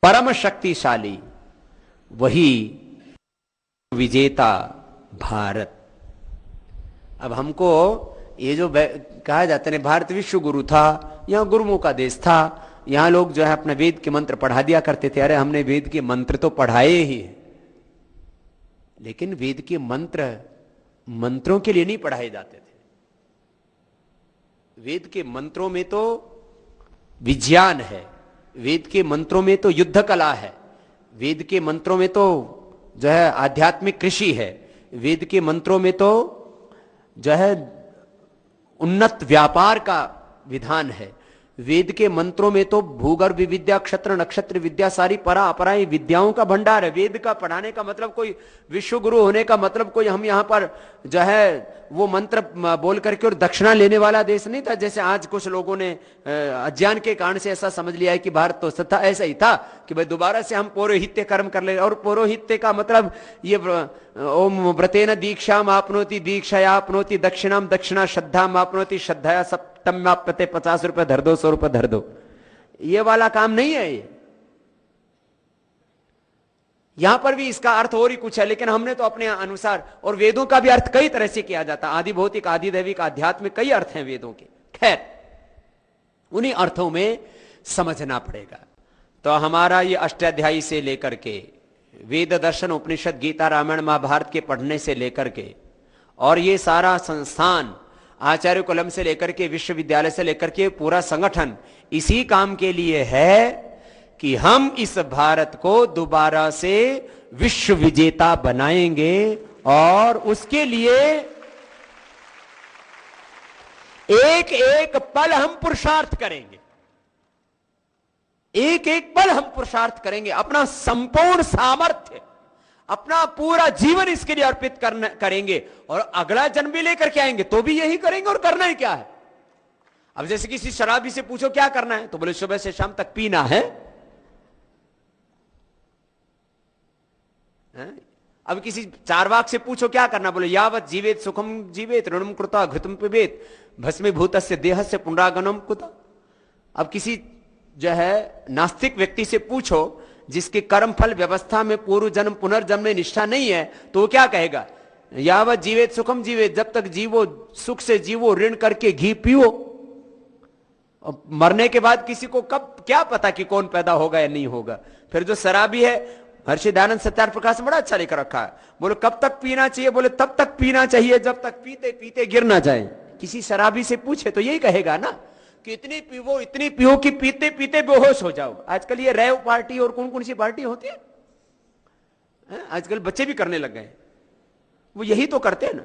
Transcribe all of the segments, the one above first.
परम शक्तिशाली वही विजेता भारत। अब हमको ये जो कहा जाता है भारत विश्व गुरु था, यहां गुरुओं का देश था, यहां लोग जो है अपने वेद के मंत्र पढ़ा दिया करते थे। अरे हमने वेद के मंत्र तो पढ़ाए ही हैं, लेकिन वेद के मंत्र मंत्रों के लिए नहीं पढ़ाए जाते थे। वेद के मंत्रों में तो विज्ञान है, वेद के मंत्रों में तो युद्ध कला है, वेद के मंत्रों में तो जो है आध्यात्मिक कृषि है, वेद के मंत्रों में तो जो है उन्नत व्यापार का विधान है, वेद के मंत्रों में तो भूगर्भ विद्या, क्षत्र नक्षत्र विद्या, सारी परा अपराई विद्याओं का भंडार है। वेद का पढ़ाने का मतलब कोई विश्व गुरु होने का मतलब कोई हम यहां पर जो है वो मंत्र बोल करके और दक्षिणा लेने वाला देश नहीं था, जैसे आज कुछ लोगों ने अज्ञान के कारण से ऐसा समझ लिया है कि भारत तो था। ऐसा ही था कि भाई दोबारा से हम पौरोहित्य कर्म कर ले, और पौरोहित्य का मतलब ये ओम व्रतेन दीक्षा आपनोति दीक्षाया आपनोति दक्षिणाम दक्षिणा श्रद्धा आपनोति श्रद्धाया सप्तम आपते 50 रुपए धर दो, 100 रुपए धर दो, ये वाला काम नहीं है। ये यहां पर भी इसका अर्थ और ही कुछ है, लेकिन हमने तो अपने अनुसार, और वेदों का भी अर्थ कई तरह से किया जाता है, आदि भौतिक आदि दैविक आध्यात्मिक कई अर्थ हैं वेदों के। खैर उन्हीं अर्थों में समझना पड़ेगा। तो हमारा ये अष्टाध्यायी से लेकर के वेद दर्शन उपनिषद गीता रामायण महाभारत के पढ़ने से लेकर के, और ये सारा संस्थान आचार्य कुलम से लेकर के विश्वविद्यालय से लेकर के पूरा संगठन इसी काम के लिए है कि हम इस भारत को दोबारा से विश्व विजेता बनाएंगे, और उसके लिए एक एक पल हम पुरुषार्थ करेंगे, एक एक पल हम पुरुषार्थ करेंगे, अपना संपूर्ण सामर्थ्य, अपना पूरा जीवन इसके लिए अर्पित करेंगे, और अगला जन्म भी लेकर के आएंगे तो भी यही करेंगे। और करना ही क्या है? अब जैसे किसी शराबी से पूछो क्या करना है, तो बोले सुबह से शाम तक पीना है। अब किसी चारवाक से पूछो क्या करना, बोले यावत जीवेत सुखम जीवेत ऋणम कृता घृतम पिबेत भस्मीभूतस्य देहस्य पुनरागमनम कुता। अब किसी जो है नास्तिक व्यक्ति से पूछो जिसके कर्म फल व्यवस्था में पूर्व जन्म पुनर्जन्म में निष्ठा नहीं है, तो वो क्या कहेगा? यावत जीवेत सुखम जीवेत, जब तक जीवो सुख से जीवो, ऋण करके घी पियो। मरने के बाद किसी को कब क्या पता कि कौन पैदा होगा या नहीं होगा। फिर जो शराबी है, महर्षि दयानंद सत्यार्थ प्रकाश में बड़ा अच्छा लिख रखा है, बोले कब तक पीना चाहिए? बोले तब तक पीना चाहिए जब तक पीते पीते गिर ना जाए। किसी शराबी से पूछे तो यही कहेगा ना कि इतनी पियो कि पीते पीते बेहोश हो जाओ। आजकल ये रेव पार्टी और कौन कौन सी पार्टी होती है, आजकल बच्चे भी करने लग गए, वो यही तो करते हैं ना।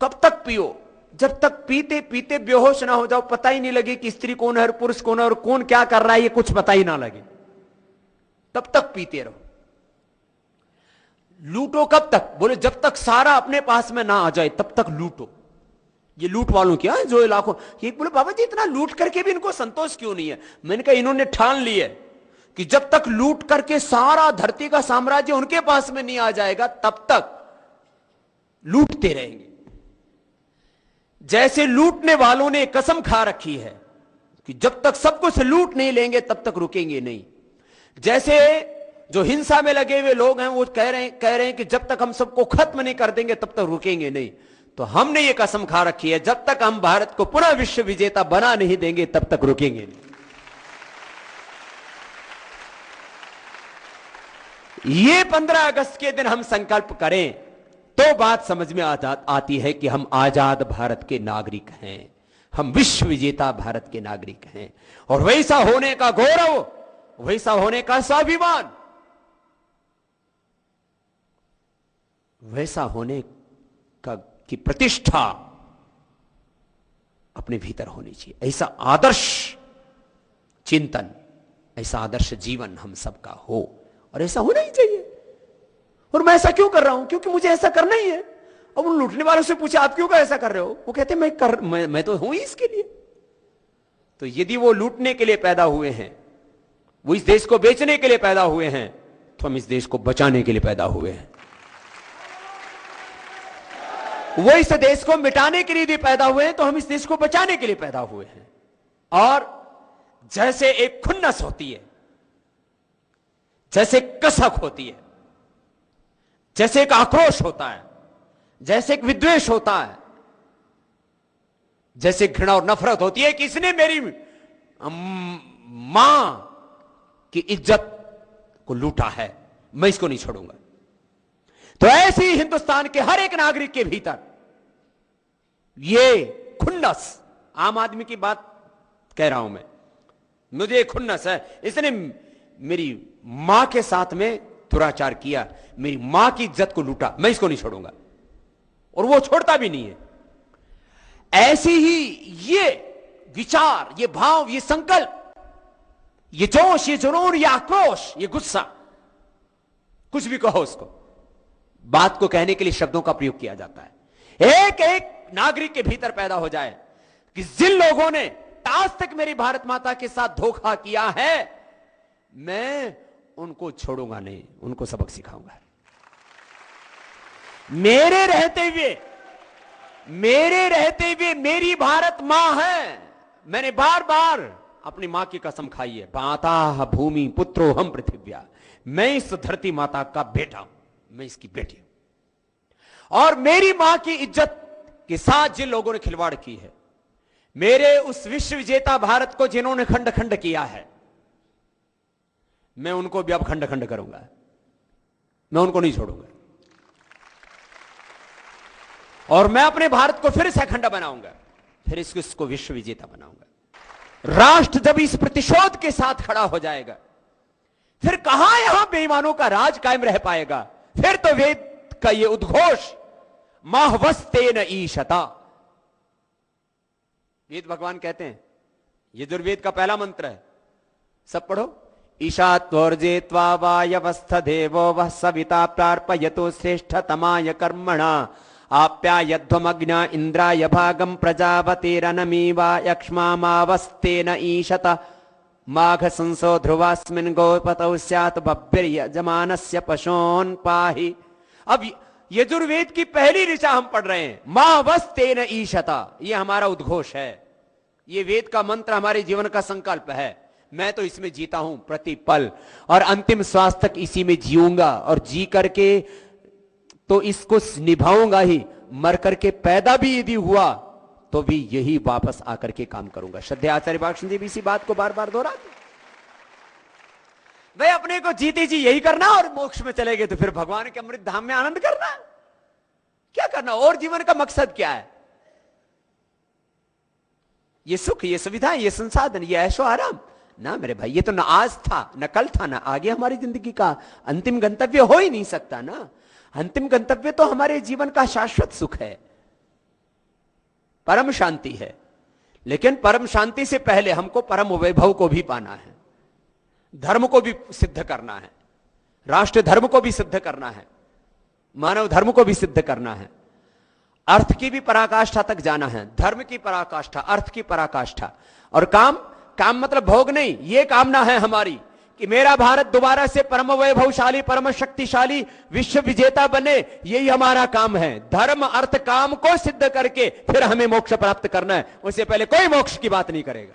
कब तक पियो? जब तक पीते पीते बेहोश ना हो जाओ, पता ही नहीं लगे कि स्त्री कौन है, पुरुष कौन है, और कौन क्या कर रहा है, ये कुछ पता ही ना लगे, तब तक पीते रहो। लूटो कब तक? बोले जब तक सारा अपने पास में ना आ जाए तब तक लूटो। ये लूट वालों क्या है जो लाखों, ये बोले बाबा जी इतना लूट करके भी इनको संतोष क्यों नहीं है? मैंने कहा इन्होंने ठान ली है कि जब तक लूट करके सारा धरती का साम्राज्य उनके पास में नहीं आ जाएगा तब तक लूटते रहेंगे। जैसे लूटने वालों ने कसम खा रखी है कि जब तक सब कुछ लूट नहीं लेंगे तब तक रुकेंगे नहीं। जैसे जो हिंसा में लगे हुए लोग हैं वो कह रहे हैं कि जब तक हम सबको खत्म नहीं कर देंगे तब तक रुकेंगे नहीं। तो हमने ये कसम खा रखी है जब तक हम भारत को पुनः विश्व विजेता बना नहीं देंगे तब तक रुकेंगे नहीं। ये 15 अगस्त के दिन हम संकल्प करें तो बात समझ में आती है कि हम आजाद भारत के नागरिक हैं, हम विश्व विजेता भारत के नागरिक हैं। और वैसा होने का गौरव, वैसा होने का स्वाभिमान, वैसा होने का की प्रतिष्ठा अपने भीतर होनी चाहिए। ऐसा आदर्श चिंतन, ऐसा आदर्श जीवन हम सबका हो, और ऐसा होना ही चाहिए। और मैं ऐसा क्यों कर रहा हूं? क्योंकि मुझे ऐसा करना ही है। अब उन लूटने वालों से पूछा आप क्यों ऐसा कर रहे हो? वो कहते मैं तो हूं ही इसके लिए। तो यदि वो लूटने के लिए पैदा हुए हैं, वो इस देश को बेचने के लिए पैदा हुए हैं, तो हम इस देश को बचाने के लिए पैदा हुए हैं। वो इस देश को मिटाने के लिए भी पैदा हुए हैं, तो हम इस देश को बचाने के लिए पैदा हुए हैं। और जैसे एक खुन्नस होती है, जैसे कसक होती है, जैसे एक आक्रोश होता है, जैसे एक विद्वेष होता है, जैसे घृणा और नफरत होती है कि इसने मेरी मां की इज्जत को लूटा है, मैं इसको नहीं छोड़ूंगा। तो ऐसे ही हिंदुस्तान के हर एक नागरिक के भीतर ये खुन्नस, आम आदमी की बात कह रहा हूं मैं, मुझे खुन्नस है, इसने मेरी मां के साथ में दुराचार किया, मेरी मां की इज्जत को लूटा, मैं इसको नहीं छोड़ूंगा, और वो छोड़ता भी नहीं है। ऐसी ही ये विचार, ये भाव, ये संकल्प, ये जोश, ये जुनून, ये आक्रोश, ये गुस्सा, कुछ भी कहो उसको, बात को कहने के लिए शब्दों का प्रयोग किया जाता है। एक एक नागरिक के भीतर पैदा हो जाए कि जिन लोगों ने आज तक मेरी भारत माता के साथ धोखा किया है, मैं उनको छोड़ूंगा नहीं, उनको सबक सिखाऊंगा। मेरे रहते हुए मेरी भारत मां है। मैंने बार बार अपनी मां की कसम खाई है, माता भूमि पुत्रो हम पृथिव्या, मैं इस धरती माता का बेटा हूं, मैं इसकी बेटी हूं। और मेरी मां की इज्जत के साथ जिन लोगों ने खिलवाड़ की है, मेरे उस विश्व विजेता भारत को जिन्होंने खंड खंड किया है, मैं उनको भी अब खंड खंड करूंगा, मैं उनको नहीं छोड़ूंगा। और मैं अपने भारत को फिर से अखंड बनाऊंगा, फिर इसको विश्व विजेता बनाऊंगा। राष्ट्र जब इस प्रतिशोध के साथ खड़ा हो जाएगा, फिर कहां यहां बेईमानों का राज कायम रह पाएगा। फिर तो वेद का ये उद्घोष, माहवस्तेन ईशता, वेद भगवान कहते हैं, यजुर्वेद का पहला मंत्र है, सब पढ़ो। ईशात्वर्जे त्वा वायवस्थ देवो वह सविता प्रार्पयतो श्रेष्ठतमाय कर्मणा आप्यायध्वमग्ना इंद्राय भागम प्रजापतिरनमीवा यक्ष्मामावस्तेन ईशत माघ संसो ध्रुवास्मिन् गोपतौ स्यात् भव्यर्यजमानस्य पशोन् पाहि। अब यजुर्वेद की पहली ऋचा हम पढ़ रहे हैं, मावस्तेन ईशता, ये हमारा उद्घोष है, ये वेद का मंत्र हमारे जीवन का संकल्प है। मैं तो इसमें जीता हूं प्रति पल, और अंतिम श्वास तक इसी में जीऊंगा, और जी करके तो इसको निभाऊंगा ही, मर करके पैदा भी यदि हुआ तो भी यही वापस आकर के काम करूंगा। श्रद्धेय आचार्य भाषण जी भी इसी बात को बार बार दोहराते। भाई अपने को जीते जी यही करना, और मोक्ष में चले गए तो फिर भगवान के अमृत धाम में आनंद करना, क्या करना, और जीवन का मकसद क्या है? ये सुख, ये सुविधा, ये संसाधन, ये ऐशो आराम ना मेरे भाई, ये तो न आज था, न कल था, न आगे हमारी जिंदगी का अंतिम गंतव्य हो ही नहीं सकता ना। अंतिम गंतव्य तो हमारे जीवन का शाश्वत सुख है, परम शांति है। लेकिन परम शांति से पहले हमको परम वैभव को भी पाना है, धर्म को भी सिद्ध करना है, राष्ट्र धर्म को भी सिद्ध करना है, मानव धर्म को भी सिद्ध करना है, अर्थ की भी पराकाष्ठा तक जाना है, धर्म की पराकाष्ठा, अर्थ की पराकाष्ठा। और काम मतलब भोग नहीं, ये कामना है हमारी कि मेरा भारत दोबारा से परम वैभवशाली, परम शक्तिशाली विश्व विजेता बने, यही हमारा काम है। धर्म अर्थ काम को सिद्ध करके फिर हमें मोक्ष प्राप्त करना है, उससे पहले कोई मोक्ष की बात नहीं करेगा।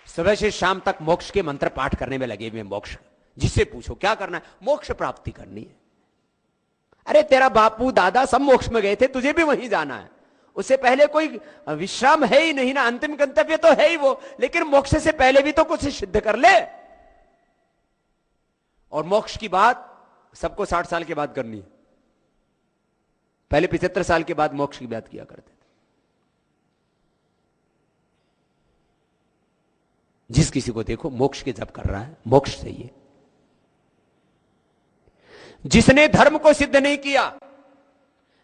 सुबह से शाम तक मोक्ष के मंत्र पाठ करने में लगे हुए। मोक्ष, जिससे पूछो क्या करना है, मोक्ष प्राप्ति करनी है। अरे तेरा बापू दादा सब मोक्ष में गए थे, तुझे भी वहीं जाना है, उससे पहले कोई विश्राम है ही नहीं ना, अंतिम गंतव्य तो है ही वो, लेकिन मोक्ष से पहले भी तो कुछ सिद्ध कर ले। और मोक्ष की बात सबको 60 साल के बाद करनी है, पहले 75 साल के बाद मोक्ष की बात किया करते थे। जिस किसी को देखो मोक्ष के जप कर रहा है, मोक्ष चाहिए। जिसने धर्म को सिद्ध नहीं किया,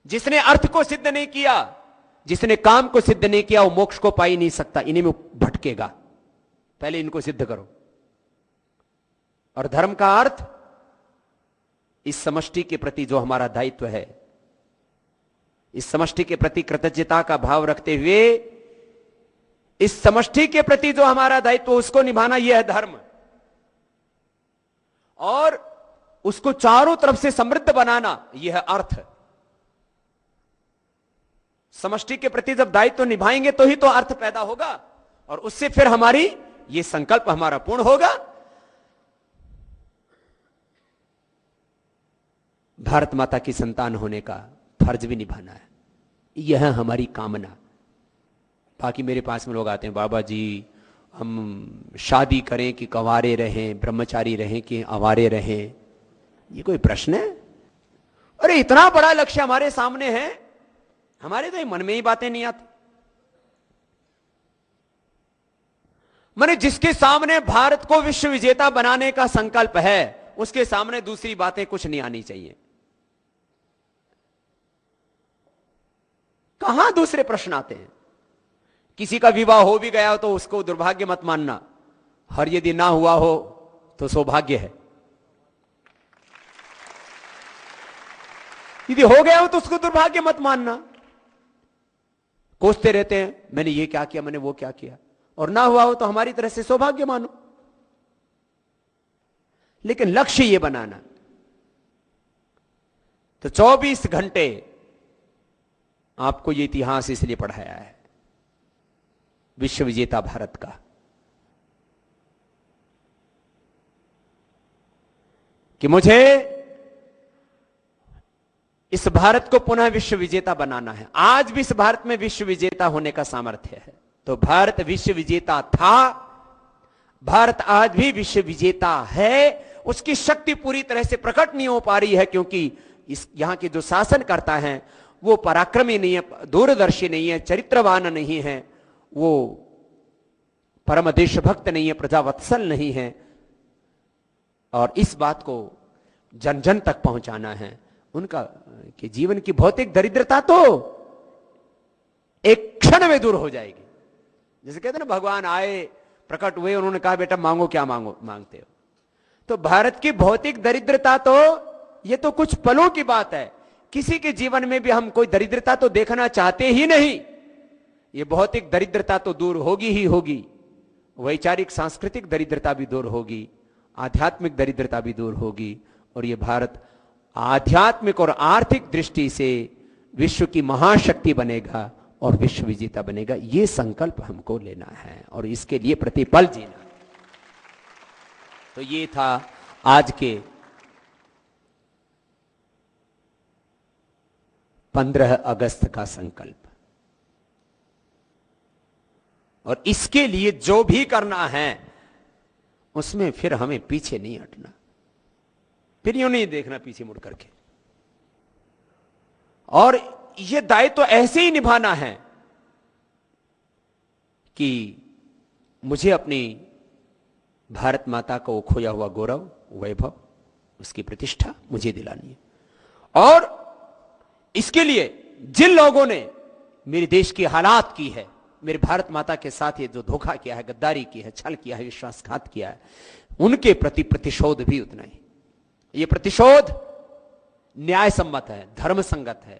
जिसने अर्थ को सिद्ध नहीं किया, जिसने काम को सिद्ध नहीं किया, वो मोक्ष को पा ही नहीं सकता, इन्हीं में भटकेगा। पहले इनको सिद्ध करो। और धर्म का अर्थ, इस समष्टि के प्रति जो हमारा दायित्व है, इस समष्टि के प्रति कृतज्ञता का भाव रखते हुए, इस समष्टि के प्रति जो हमारा दायित्व उसको निभाना, यह है धर्म। और उसको चारों तरफ से समृद्ध बनाना, यह है अर्थ। समष्टि के प्रति जब दायित्व निभाएंगे तो ही तो अर्थ पैदा होगा, और उससे फिर हमारी ये संकल्प हमारा पूर्ण होगा। भारत माता की संतान होने का फर्ज भी निभाना है। यह है हमारी कामना। बाकी मेरे पास में लोग आते हैं, बाबा जी हम शादी करें कि कंवारे रहें, ब्रह्मचारी रहें कि आवारे रहें, ये कोई प्रश्न है? अरे इतना बड़ा लक्ष्य हमारे सामने है, हमारे तो मन में ही बातें नहीं आती। माने जिसके सामने भारत को विश्व विजेता बनाने का संकल्प है, उसके सामने दूसरी बातें कुछ नहीं आनी चाहिए। कहां दूसरे प्रश्न आते हैं? किसी का विवाह हो भी गया हो तो उसको दुर्भाग्य मत मानना, और यदि ना हुआ हो तो सौभाग्य है। यदि हो गया हो तो उसको दुर्भाग्य मत मानना। कोसते रहते हैं, मैंने ये क्या किया, मैंने वो क्या किया, और ना हुआ हो तो हमारी तरह से सौभाग्य मानो। लेकिन लक्ष्य ये बनाना। तो 24 घंटे आपको ये इतिहास इसलिए पढ़ाया है विश्व विजेता भारत का, कि मुझे इस भारत को पुनः विश्व विजेता बनाना है। आज भी इस भारत में विश्व विजेता होने का सामर्थ्य है। तो भारत विश्व विजेता था, भारत आज भी विश्व विजेता है। उसकी शक्ति पूरी तरह से प्रकट नहीं हो पा रही है, क्योंकि यहां के जो शासनकर्ता हैं वो पराक्रमी नहीं है, दूरदर्शी नहीं है, चरित्रवान नहीं है, वो परम देशभक्त नहीं है, प्रजावत्सल नहीं है। और इस बात को जन जन तक पहुंचाना है। उनका कि जीवन की भौतिक दरिद्रता तो एक क्षण में दूर हो जाएगी। जैसे कहते हैं ना, भगवान आए, प्रकट हुए, उन्होंने कहा बेटा मांगो, क्या मांगते हो। तो भारत की भौतिक दरिद्रता तो ये तो कुछ पलों की बात है। किसी के जीवन में भी हम कोई दरिद्रता तो देखना चाहते ही नहीं। ये भौतिक दरिद्रता तो दूर होगी ही होगी, वैचारिक सांस्कृतिक दरिद्रता भी दूर होगी, आध्यात्मिक दरिद्रता भी दूर होगी। और ये भारत आध्यात्मिक और आर्थिक दृष्टि से विश्व की महाशक्ति बनेगा और विश्व विजेता बनेगा। ये संकल्प हमको लेना है और इसके लिए प्रतिपल जीना। तो ये था आज के 15 अगस्त का संकल्प। और इसके लिए जो भी करना है उसमें फिर हमें पीछे नहीं हटना, फिर यूं नहीं देखना पीछे मुड़ करके। और यह दायित्व तो ऐसे ही निभाना है कि मुझे अपनी भारत माता को खोया हुआ गौरव, वैभव, उसकी प्रतिष्ठा मुझे दिलानी है। और इसके लिए जिन लोगों ने मेरे देश की हालात की है, मेरे भारत माता के साथ ये जो धोखा किया है, गद्दारी की है, छल किया है, विश्वासघात किया है, उनके प्रति प्रतिशोध भी उतना ही। ये प्रतिशोध न्याय सम्मत है, धर्म संगत है,